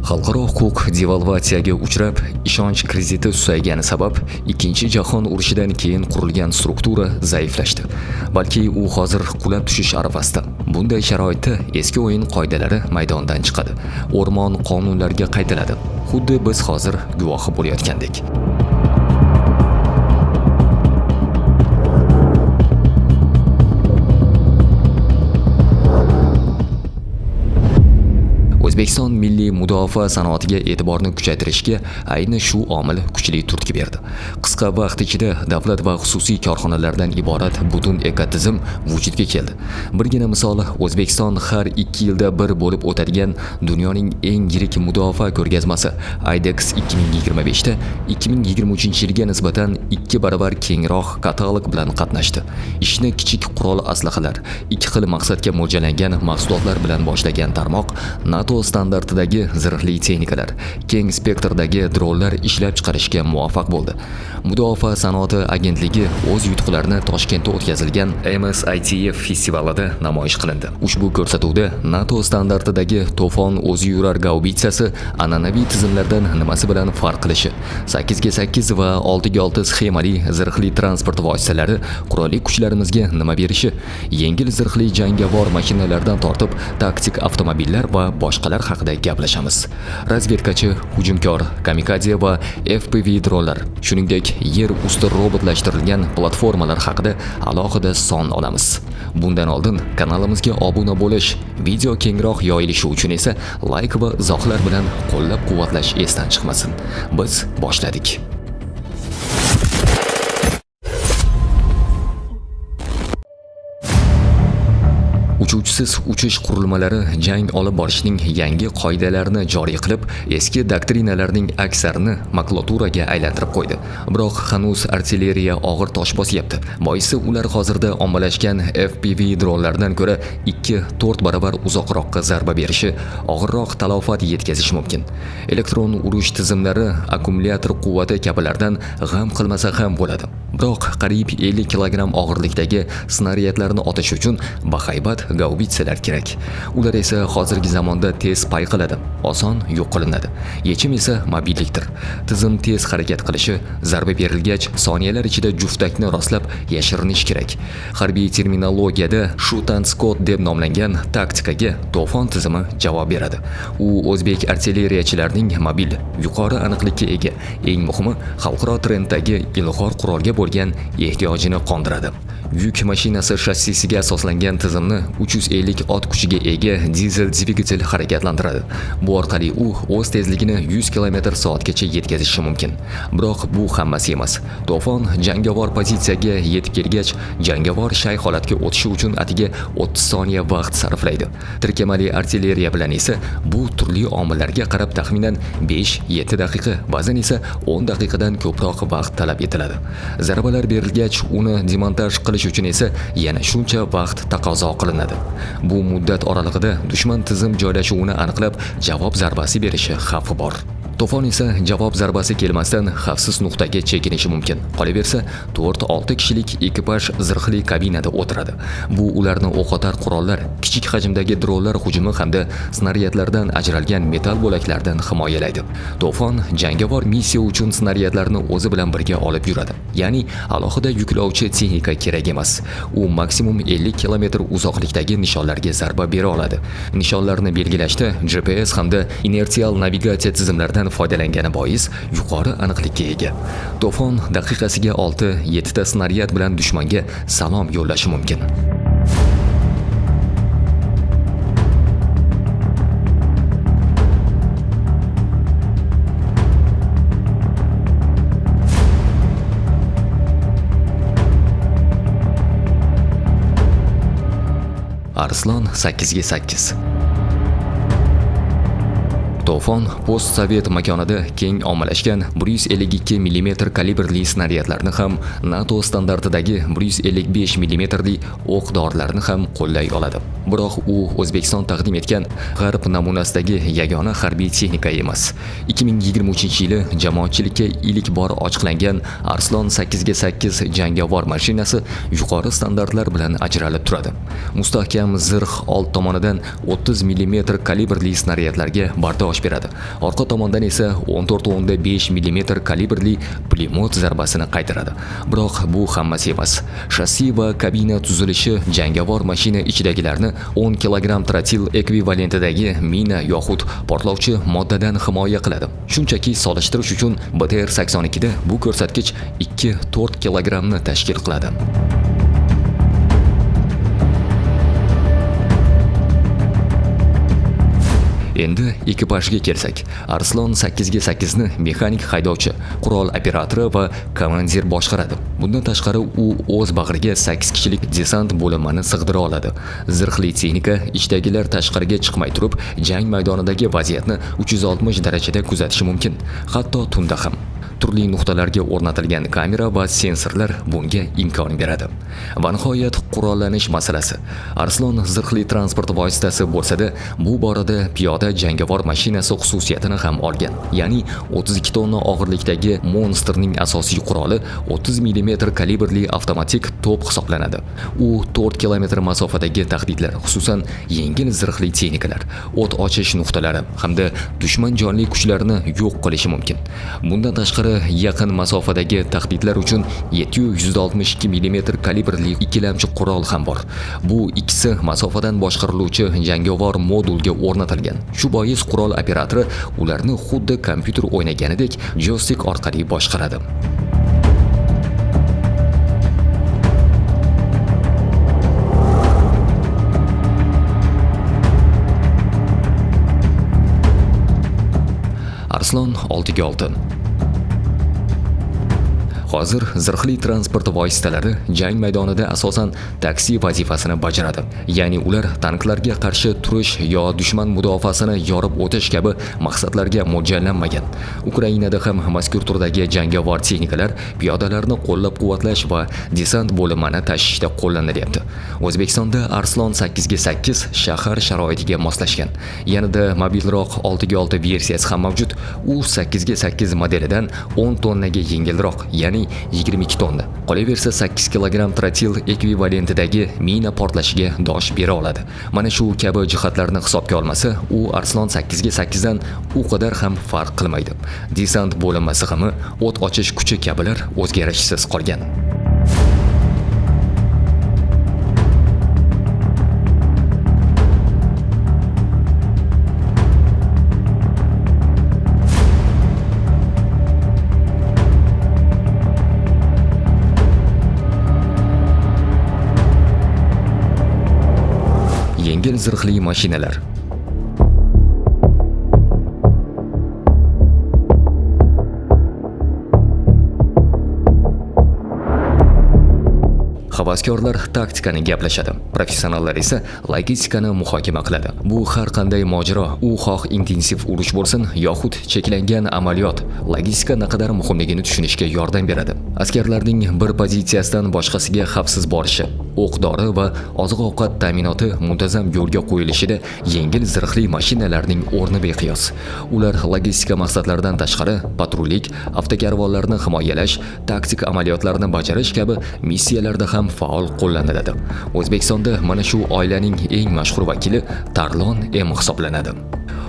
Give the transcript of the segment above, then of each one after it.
Xalqaro huquq devalvatsiyaga uchrab, ishonch krediti susaygani sabab Ikkinchi jahon urushidan keyin qurilgan struktura zaiflashdi. Balki u hozir qulab tushish arafasida. Bunday sharoitda eski o'yin qoidalari maydondan chiqadi. O'rmon qonunlarga qaytiladi. Xuddi biz hozir guvohi bo'layotgandek. O'zbekiston milliy mudofaa sanoatiga e'tiborni kuchaytirishga ayni shu omil kuchli turtki berdi. Qisqa vaqt ichida davlat va xususiy korxonalardan iborat butun ekotizim vujudga keldi. Birgina misol O'zbekiston har 2 yilda bir bo'lib o'tadigan dunyoning eng yirik mudofaa ko'rgazmasi IDEX 2025 da 2023-yilga nisbatan 2 barobar kengroq katalog bilan qatnashdi. Ishni kichik qurol aslahalar, 2 xil maqsadga mo'ljallangan mahsulotlar bilan boshlagan tarmoq NATO standartidagi zirhli texnikalar, keng spektrdagi dronlar ishlab chiqarishga muvaffaq bo'ldi. Mudofaa sanoati agentligi o'z yutuqlarini Toshkentda o'tkazilgan MSITF festivalida namoyish qilindi. Ushbu ko'rsatuvda NATO standartidagi To'fon o'zi yurar gaubitsasi an'anaviy tizimlardan nimasi bilan farq qilishi, 8x8 va 6x6 sxemali zirhli transport vositalari qurolli kuchlarimizga nima berishi, yengil zirhli jangovar mashinalardan tortib taktik avtomobillar va boshqalar haqida gaplashamiz. Razvedkachi, hujumkor, kamikadze va FPV dronlar, shuningdek yer usti robotlashtirilgan platformalar haqida alohida son olamiz. Bundan oldin kanalimizga obuna bo'lish, video kengroq yoyilishi uchun esa like va izohlar bilan qo'llab-quvvatlash esdan chiqmasin. Biz boshladik. Uchuvchisiz uchish qurilmalari jang olib borishning yangi qoidalarini joriy qilib, eski doktrinalarning aksarini makulaturaga aylantirib qo'ydi. Biroq hanuz artilleriya og'ir tosh bosyapti. Boisi ular hozirda ommalashgan FPV dronlardan ko'ra 2-4 barobar uzoqroqqa zarba berishi, og'irroq talofat yetkazishi mumkin. Elektron urush tizimlari akkumulyator quvvati kabilardan g'am qilmasa ham bo'ladi. Biroq qariyb 50 kilogramm og'irlikdagi snaryadlarni otish uchun bahaybat gaubitsalar kerak. Ular esa hozirgi zamonda tez payqaladi, oson yo'q qilinadi. Yechim esa mobillikdir. Tizim tez harakat qilishi, zarba berilgach soniyalar ichida juftakni rostlab yashirinish kerak. Harbiy terminologiyada shoot and scout deb nomlangan taktikaga To'fon tizimi javob beradi. U o'zbek artilleriyachilarining mobil, yuqori aniqlikka ega, eng muhimi xalqaro trenddagi ilg'or qurolga bo'lgan ehtiyojini qondiradi. Yuk mashinasi shassisiga asoslangan tizimni 350 ot kuchiga ega dizel dvigatel harakatlantiradi. Bu orqali u o'z tezligini 100 km/soatgacha yetkazishi mumkin. Biroq bu hammasi emas. To'fon jangovar pozitsiyaga yetib kelgach, jangovar shay holatga o'tishi uchun atiga 30 soniya vaqt sarflaydi. Tirkamali artilleriya bilan esa bu turli omillarga qarab taxminan 5-7 daqiqa, ba'zan esa 10 daqiqadan ko'proq vaqt talab etiladi. Zarbalar berilgach, uni demontaj qilish uchun esa yana shuncha vaqt taqozo qilinadi. Bu muddat oralig'ida dushman tizim joylashuvini aniqlab, javob zarbasi berishi xavfi bor. To'fon esa javob zarbasi kelmasdan xavfsiz nuqtaga chekinishi mumkin. Qolaversa, 4-6 kishilik ekipaj zirhli kabinada o'tiradi. Bu ularni o'qotar qurollar, kichik hajmdagi dronlar hujumi hamda snaryadlardan ajralgan metal bo'laklardan himoyalaydi. To'fon jangovar missiya uchun snaryadlarni o'zi bilan birga olib yuradi. Ya'ni alohida yuklovchi texnika kerak emas. U maksimum 50 km uzoqlikdagi nishonlarga zarba bera oladi. Nishonlarni belgilashda GPS hamda inersial navigatsiya tizimlaridan foydalangani bois yuqori aniqlikka ega. To'fon daqiqasiga 6-7 ta snaryad bilan dushmanga salom yo'llashi mumkin. Arslon 8x8. To'fon post-sovet makonida keng ommalashgan 152 mm kalibrli snaryadlarni ham NATO standartidagi 155 mm o'q-dorilarni ham qo'llay oladi. Biroq u O'zbekiston taqdim etgan g'arb namunasidagi yagona harbiy texnika emas. 2023-yili jamoatchilikka ilk bor ochiqlangan Arslon 8x8 jangovar mashinasi yuqori standartlar bilan ajralib turadi. Mustahkam zirh old tomonidan 30 mm kalibrli snaryadlarga bardosh dosh beradi. Orqa tomondan esa 14.5 mm kalibrli pulemyot zarbasini qaytaradi. Biroq bu hammasi emas. Shassi va kabina tuzilishi jangovar mashina ichidagilarni 10 kg trotil ekvivalentidagi mina yoxud portlovchi moddadan himoya qiladi. Shunchaki solishtirish uchun BTR-82 da bu ko'rsatkich 2-4 kg ni tashkil qiladi. Endi ekipajga kelsak, Arslon 8x8 ni mexanik haydovchi, qurol operatori va komandir boshqaradi. Bundan tashqari u o'z bag'riga 8 kishilik desant bo'linmani sig'dira oladi. Zirhli texnika ichdagilar tashqariga chiqmay turib, jang maydonidagi vaziyatni 360 darajada kuzatishi mumkin, hatto tunda ham. Turli nuqtalarga o'rnatilgan kamera va sensorlar bunga imkon beradi. Va nihoyat qurollanish masalasi. Arslon zirhli transport vositasi bo'lsa-da, bu borada piyoda jangovar mashinasi xususiyatini ham olgan. Ya'ni 32 tonna og'irlikdagi Monsterning asosiy quroli 30 mm kalibrli avtomatik to'p hisoblanadi. U 4 km masofadagi tahdidlar, xususan yengil zirhli texnikalar, o't ochish nuqtalari hamda dushman jonli kuchlarini yo'q qilishi mumkin. Bundan tashqari yaqin masofadagi tahdidlar uchun 762 mm kalibrli ikkilamchi qurol ham bor. Bu ikkisi masofadan boshqariluvchi jangovar modulga o'rnatilgan. Shu bois qurol operatori ularni xuddi kompyuter o'ynaganidek joystick orqali boshqaradi. Arslon 6x6. Hozir zirhli transport vositalari jang maydonida asosan taksi vazifasini bajaradi. Ya'ni ular tanklarga qarshi turish yo dushman mudofaasini yorib o'tish kabi maqsadlarga mo'ljallanmagan. Ukrainada ham mazkur turdagi jangovar texnikalar piyodalarni qo'llab-quvvatlash va desant bo'linmani tashishda qo'llanilyapti. O'zbekistonda Arslon 8x8 shahar sharoitiga moslashgan. Yanada mobilroq 6x6 versiyasi ham mavjud. U 8x8 modelidan 10 tonnaga yengilroq, ya'ni 22 tonna. Qolaversa 8 kg trotil ekvivalentidagi mina portlashiga dosh bera oladi. Mana shu kabi jihatlarni hisobga olmasa, u Arslon 8x8 dan u qadar ham farq qilmaydi. Desant bo'linmasi ham o't ochish kuchi kabilar o'zgarishsiz qolgan. Yengil zirhli mashinalar. Havaskorlar taktikani gaplashadi, professionallar esa logistikani muhokama qiladi. Bu har qanday mojaro, u xoh intensiv urush bo'lsin yoxud cheklangan amaliyot, logistika naqadar muhimligini tushunishga yordam beradi. Askarlarning bir pozitsiyasidan boshqasiga xavfsiz borishi, o'q-dori va oziq-ovqat ta'minoti muntazam yo'lga qo'yilishida yengil zirhli mashinalarning o'rni beqiyos. Ular logistika maqsadlaridan tashqari patrullik, avtokarvonlarni himoyalash, taktik amaliyotlarni bajarish kabi missiyalarda ham faol qo'llaniladi. O'zbekistonda mana shu oilaning eng mashhur vakili Tarlon M hisoblanadi.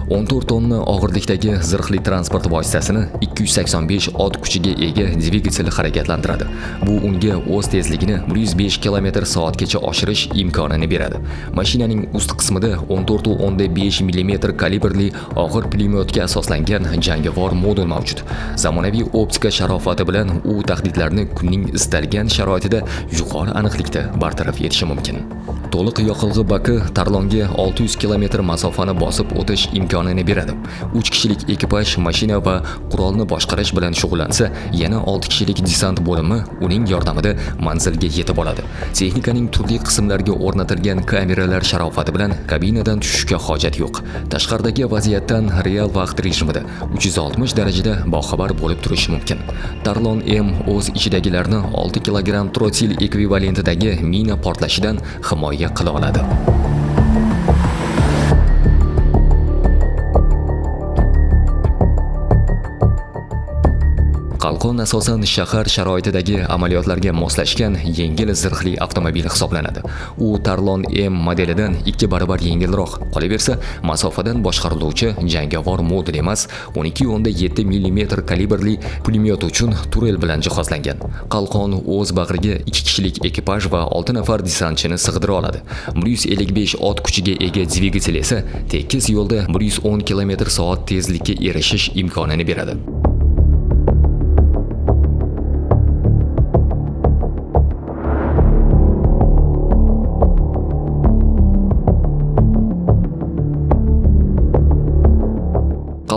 14 tonna og'irlikdagi zirhli transport vositasini 285 ot kuchiga ega dvigatel harakatlantiradi. Bu unga o'z tezligini 105 km/soatgacha oshirish imkonini beradi. Mashinaning ust qismida 14.5 mm kalibrli og'ir pulemyotga asoslangan jangovar modul mavjud. Zamonaviy optika sharofati bilan u tahdidlarni kunning istalgan sharoitida yuqori aniqlikda bartaraf etishi mumkin. To'liq yoqilg'i baki Tarlonga 600 km masofani bosib o'tish imkonini beradi. 3 kishilik ekipaj mashina va qurolni boshqarish bilan shug'ullansa, yana 6 kishilik desant bo'limi uning yordamida manzilga yetib oladi. Texnikaning turli qismlariga o'rnatilgan kameralar sharofati bilan kabinadan tushishga hojat yo'q. Tashqaridagi vaziyatdan real vaqt rejimida 360 darajada boxabar bo'lib turish mumkin. Tarlon M o'z ichidagilarni 6 kg trotil ekvivalentidagi mina portlashidan himoya qila oladi. Qalqon asosan shahar sharoitidagi amaliyotlarga moslashgan yengil zirhli avtomobil hisoblanadi. U Tarlon M modelidan 2 barobar yengilroq. Qolaversa, masofadan boshqariluvchi jangovar modul emas, 12.7 mm kalibrli pulemyot uchun turel bilan jihozlangan. Qalqon o'z bag'riga 2 kishilik ekipaj va 6 nafar desantchini sig'dira oladi. 155 ot kuchiga ega dvigatel esa tekis yo'lda 110 km/s tezlikka erishish imkonini beradi.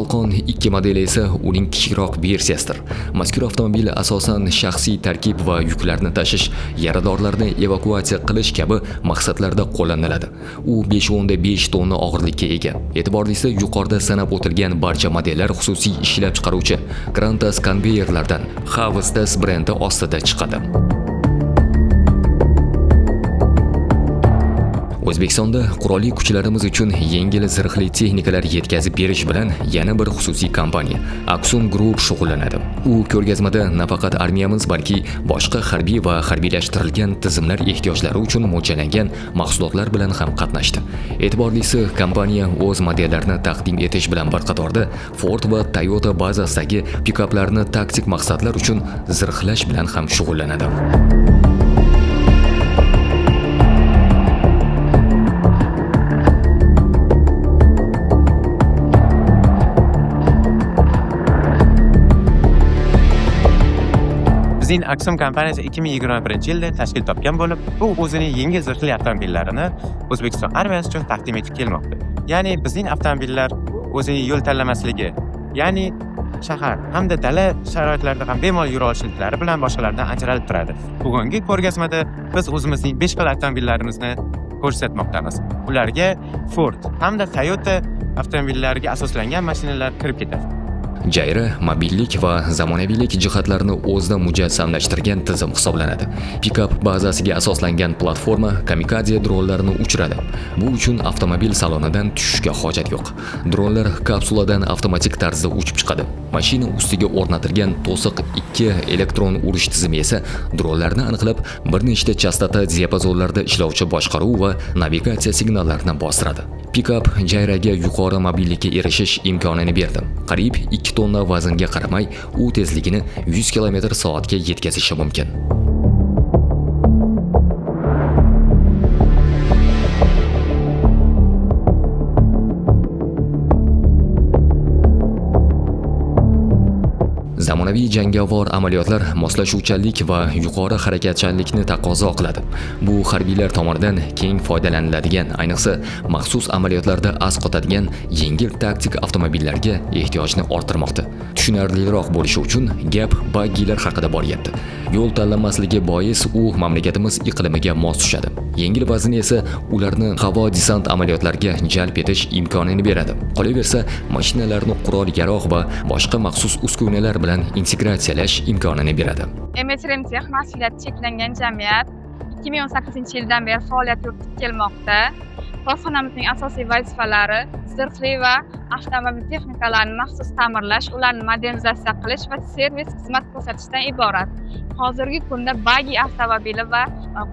Qalqon 2 modeli esa uning kichikroq versiyasidir. Mazkur avtomobil asosan shaxsiy tarkib va yuklarni tashish, yaradorlarni evakuatsiya qilish kabi maqsadlarda qo'llaniladi. U 5.5 tonna og'irlikka ega. E'tiborlisi, yuqorida sanab o'tilgan barcha modellar xususiy ishlab chiqaruvchi Grantas konveyerlardan Havestas brendi ostida chiqadi. O'zbekistonda qurolli kuchlarimiz uchun yengil zirhli texnikalar yetkazib berish bilan yana bir xususiy kompaniya Aksun Group shug'ullanadi. U ko'rgazmada nafaqat armiyamiz, balki boshqa harbiy va harbiylashtirilgan tizimlar ehtiyojlari uchun mo'ljallangan mahsulotlar bilan ham qatnashdi. E'tiborlisi, kompaniya o'z modellarini taqdim etish bilan bir qatorda Ford va Toyota bazasidagi pikaplarni taktik maqsadlar uchun zirhlash bilan ham shug'ullanadi. Bizning Aksun kompaniyasi 2021-yilda tashkil topgan bo'lib, u o'zining yengil zirhli avtomobillarini O'zbekiston armiyasi uchun taqdim etib kelmoqda. Ya'ni bizning avtomobillar o'zining yo'l tanlamasligi, ya'ni shahar hamda dala sharoitlarida ham bemalol yura olishliklari bilan boshqalardan ajralib turadi. Bugungi ko'rgazmada biz o'zimizning 5 xil avtomobillarimizni ko'rsatmoqdamiz. Ularga Ford hamda Toyota avtomobillariga asoslangan mashinalar kirib ketadi. Jayra mobillik va zamonaviylik jihatlarini o'zida mujassamlashtirgan tizim hisoblanadi. Pikap bazasiga asoslangan platforma kamikadze dronlarini uchiradi. Bu uchun avtomobil salonidan tushishga hojat yo'q. Dronlar kapsuladan avtomatik tarzda uchib chiqadi. Mashina ustiga o'rnatilgan to'siq 2 elektron urish tizimi esa dronlarni aniqlab, bir nechta chastota diapazonlarda ishlovchi boshqaruv va navigatsiya signallarini bostiradi. Pikap Jayraga yuqori mobillikka erishish imkonini berdi. Qariyb 2 tonna vaznga qaramay, u tezligini 100 km/s ga yetkazishi mumkin. Zamonaviy jangovar amaliyotlar moslashuvchanlik va yuqori harakatchanlikni taqozo qiladi. Bu harbiylar tomonidan keng foydalaniladigan, ayniqsa maxsus amaliyotlarda asqotadigan yengil taktik avtomobillarga ehtiyojni orttirmoqda. Tushunarliroq bo'lishi uchun gap baggilar haqida boryapti. Yo'l tanlanmasligi bois u mamlakatimiz iqlimiga mos tushadi. Yengil vazn esa ularni havo desant amaliyotlariga jalb etish imkonini beradi. Qolaversa, mashinalarni qurol-yarog' va boshqa maxsus uskunalar bilan integratsiyalash imkonini beradi. MSRMTex mas'uliyati cheklangan jamiyat 2018-yildan beri faoliyat yuritib kelmoqda. Korxonamizning asosiy vazifalari zirhli va avtomobil texnikalarini maxsus ta'mirlash, ularni modernizatsiya qilish va servis xizmat ko'rsatishdan iborat. Hozirgi kunda bagi avtomobili va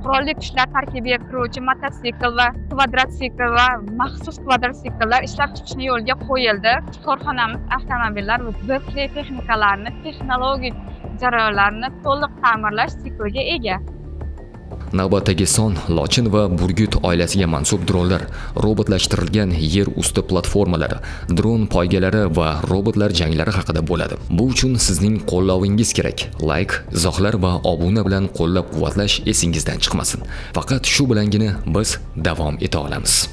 qurolli kuchlar tarkibiga kiruvchi mototsikl va kvadrotsikl va maxsus kvadrotsikllar ishlab chiqishni yo'lga qo'yildi. Korxonamiz avtomobillar va zirhli texnikalarni texnologik jarayonlarni to'liq ta'mirlash sikliga ega. Navbatdagi son Lochin va Burgut oilasiga mansub dronlar, robotlashtirilgan yer usti platformalari, dron poygalari va robotlar janglari haqida bo'ladi. Bu uchun sizning qo'llovingiz kerak. Like, izohlar va obuna bilan qo'llab-quvvatlash esingizdan chiqmasin. Faqat shu bilangina biz davom eta olamiz.